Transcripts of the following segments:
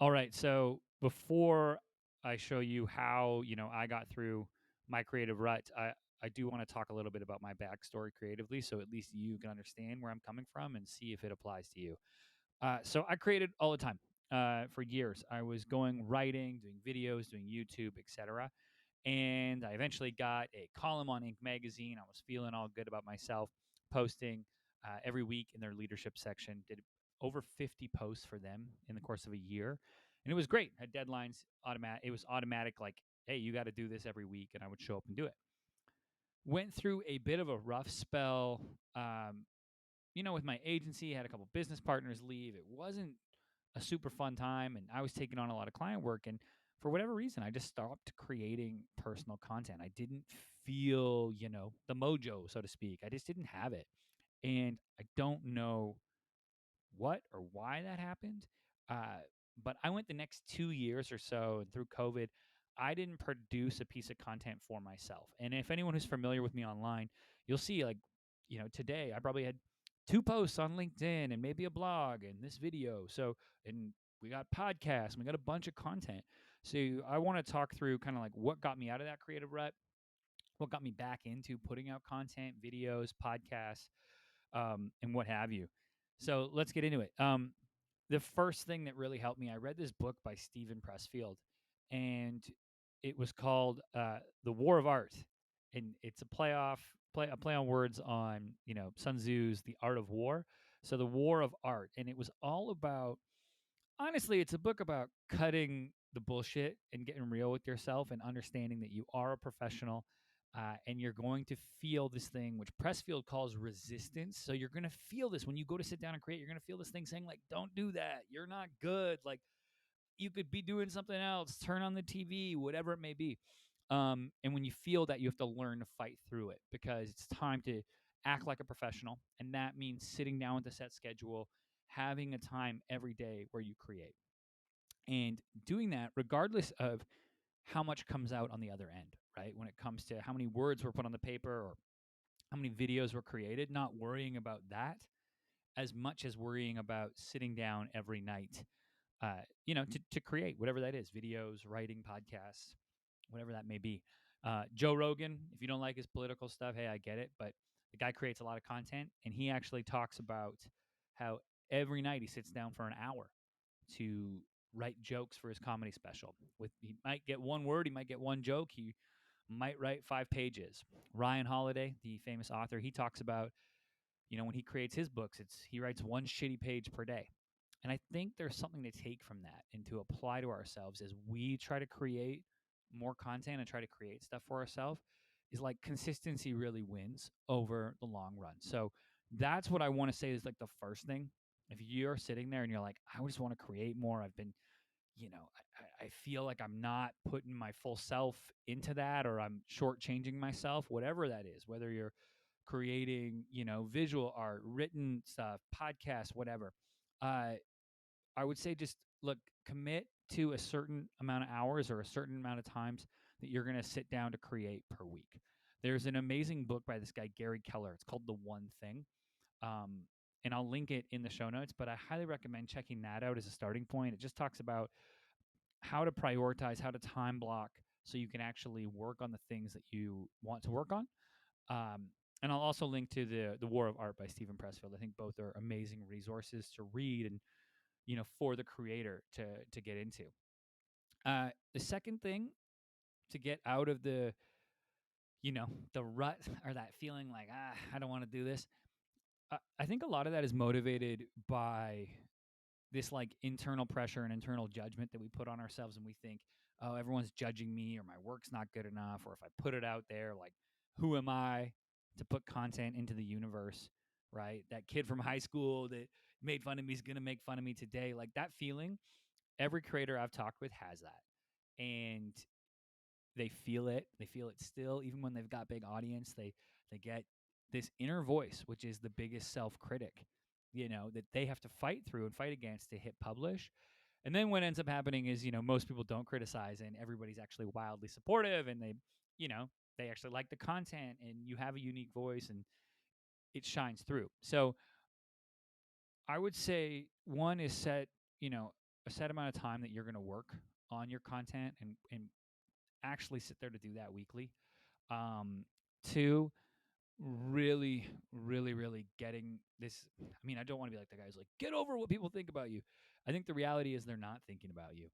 All right. So before I show you how, I got through my creative rut, I do want to talk a little bit about my backstory creatively so at least you can understand where I'm coming from and see if it applies to you. So I created all the time for years. I was going writing, doing videos, doing YouTube, etc. And I eventually got a column on Inc. magazine. I was feeling all good about myself, posting every week in their leadership section. Did over 50 posts for them in the course of a year, and it was great. Had deadlines, automatic. It was automatic, like, hey, you got to do this every week, and I would show up and do it. Went through a bit of a rough spell. With my agency, had a couple business partners leave. It wasn't a super fun time, and I was taking on a lot of client work. And for whatever reason, I just stopped creating personal content. I didn't feel, the mojo, so to speak. I just didn't have it. And I don't know what or why that happened. Uh, but I went the next 2 years or so, and through COVID, I didn't produce a piece of content for myself. And if anyone who's familiar with me online, you'll see, like, today I probably had two posts on LinkedIn and maybe a blog and this video. So, and we got podcasts, and we got a bunch of content. So I want to talk through kind of like what got me out of that creative rut, what got me back into putting out content, videos, podcasts, and what have you. So let's get into it. The first thing that really helped me, I read this book by Stephen Pressfield, and it was called "The War of Art," and it's a play on words on Sun Tzu's "The Art of War." So the War of Art, and it was all about. Honestly, it's a book about cutting the bullshit and getting real with yourself and understanding that you are a professional, and you're going to feel this thing, which Pressfield calls resistance. So you're going to feel this when you go to sit down and create. You're going to feel this thing saying, like, don't do that. You're not good. Like, you could be doing something else. Turn on the TV, whatever it may be. And when you feel that, you have to learn to fight through it because it's time to act like a professional. And that means sitting down with a set schedule, having a time every day where you create and doing that regardless of how much comes out on the other end, right? When it comes to how many words were put on the paper or how many videos were created, not worrying about that as much as worrying about sitting down every night, to create whatever that is, videos, writing, podcasts, whatever that may be. Joe Rogan, if you don't like his political stuff, hey, I get it, but the guy creates a lot of content, and he actually talks about how every night he sits down for an hour to write jokes for his comedy special. He might get one word, he might get one joke, he might write 5 pages. Ryan Holiday, the famous author, he talks about, when he creates his books, he writes one shitty page per day. And I think there's something to take from that and to apply to ourselves as we try to create more content and try to create stuff for ourselves is like consistency really wins over the long run. So that's what I want to say is like the first thing. If you're sitting there and you're like, I just want to create more, I've been, I feel like I'm not putting my full self into that or I'm shortchanging myself, whatever that is, whether you're creating, visual art, written stuff, podcasts, whatever. Uh, I would say just look, commit to a certain amount of hours or a certain amount of times that you're going to sit down to create per week. There's an amazing book by this guy, Gary Keller. It's called The One Thing. Um, and I'll link it in the show notes, but I highly recommend checking that out as a starting point. It just talks about how to prioritize, how to time block so you can actually work on the things that you want to work on. Um, and I'll also link to the War of Art by Stephen Pressfield. I think both are amazing resources to read and for the creator to get into. The second thing to get out of the rut or that feeling like I don't want to do this. I think a lot of that is motivated by this like internal pressure and internal judgment that we put on ourselves, and we think, oh, everyone's judging me, or my work's not good enough, or if I put it out there, like, who am I to put content into the universe, right? That kid from high school that made fun of me is going to make fun of me today. Like that feeling, every creator I've talked with has that. And they feel it. They feel it still, even when they've got big audience. They get this inner voice, which is the biggest self critic, that they have to fight through and fight against to hit publish. And then what ends up happening is, most people don't criticize and everybody's actually wildly supportive and they actually like the content and you have a unique voice and it shines through. So I would say one is set, a set amount of time that you're going to work on your content and actually sit there to do that weekly. Um, Two, really, really, really getting this. I mean, I don't want to be like the guy who's like, get over what people think about you. I think the reality is they're not thinking about you.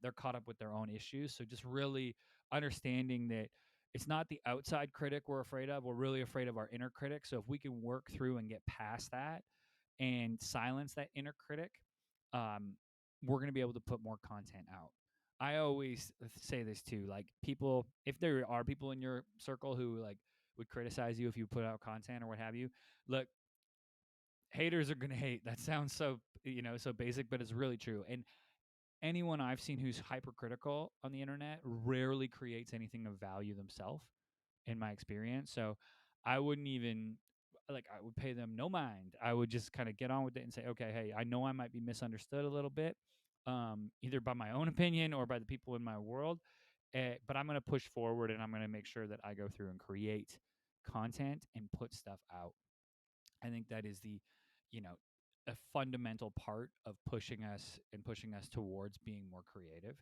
They're caught up with their own issues. So just really understanding that it's not the outside critic we're afraid of. We're really afraid of our inner critic. So if we can work through and get past that and silence that inner critic, um, we're going to be able to put more content out. I always say this too, like people, if there are people in your circle who like would criticize you if you put out content or what have you, look, haters are going to hate. That sounds so, so basic, but it's really true. And anyone I've seen who's hypercritical on the internet rarely creates anything of value themselves in my experience. So I wouldn't even like I would pay them no mind. I would just kind of get on with it and say, okay, hey, I know I might be misunderstood a little bit, either by my own opinion or by the people in my world. But I'm going to push forward and I'm going to make sure that I go through and create content and put stuff out. I think that is you know, a fundamental part of pushing us towards being more creative.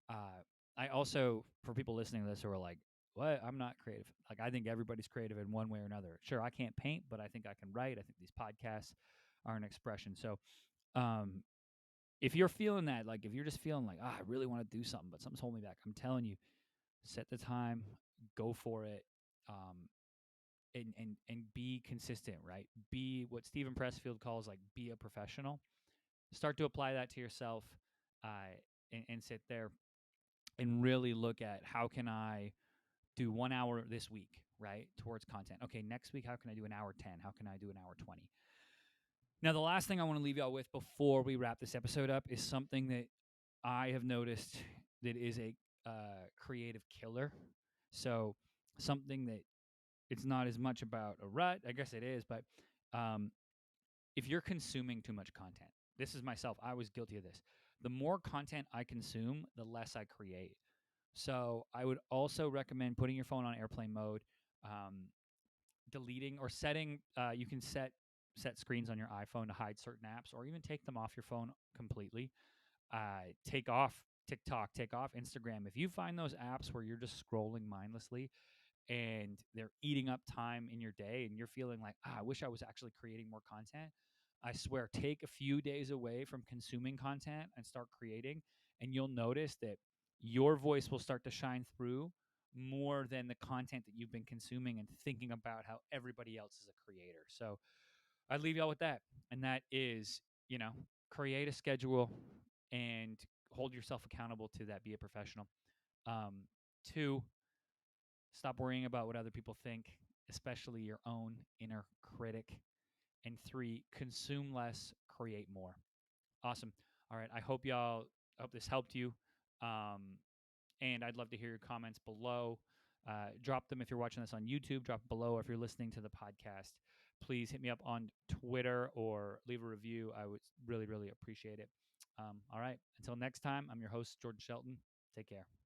I also, for people listening to this who are like, what? I'm not creative. Like, I think everybody's creative in one way or another. Sure, I can't paint, but I think I can write. I think these podcasts are an expression. So, um, if you're feeling that, like, if you're just feeling like, I really want to do something, but something's holding me back, I'm telling you, set the time, go for it, um, and be consistent, right? Be what Stephen Pressfield calls like, be a professional. Start to apply that to yourself, uh, and sit there and really look at how can I do 1 hour this week, right, towards content. Okay, next week, how can I do an hour 10? How can I do an hour 20? Now, the last thing I want to leave y'all with before we wrap this episode up is something that I have noticed that is a creative killer. So, something that it's not as much about a rut. I guess it is, but um, if you're consuming too much content, this is myself. I was guilty of this. The more content I consume, the less I create. So I would also recommend putting your phone on airplane mode, um, deleting or setting. You can set screens on your iPhone to hide certain apps, or even take them off your phone completely. Take off TikTok, take off Instagram. If you find those apps where you're just scrolling mindlessly and they're eating up time in your day, and you're feeling like, I wish I was actually creating more content, I swear, take a few days away from consuming content and start creating, and you'll notice that your voice will start to shine through more than the content that you've been consuming and thinking about how everybody else is a creator. So I'd leave y'all with that. And that is, create a schedule and hold yourself accountable to that. Be a professional. Um, Two, stop worrying about what other people think, especially your own inner critic. And three, consume less, create more. Awesome. All right. I hope this helped you. Um, and I'd love to hear your comments below. Drop them if you're watching this on YouTube. Drop below if you're listening to the podcast. Please hit me up on Twitter or leave a review. I would really, really appreciate it. All right. Until next time, I'm your host, Jordan Shelton. Take care.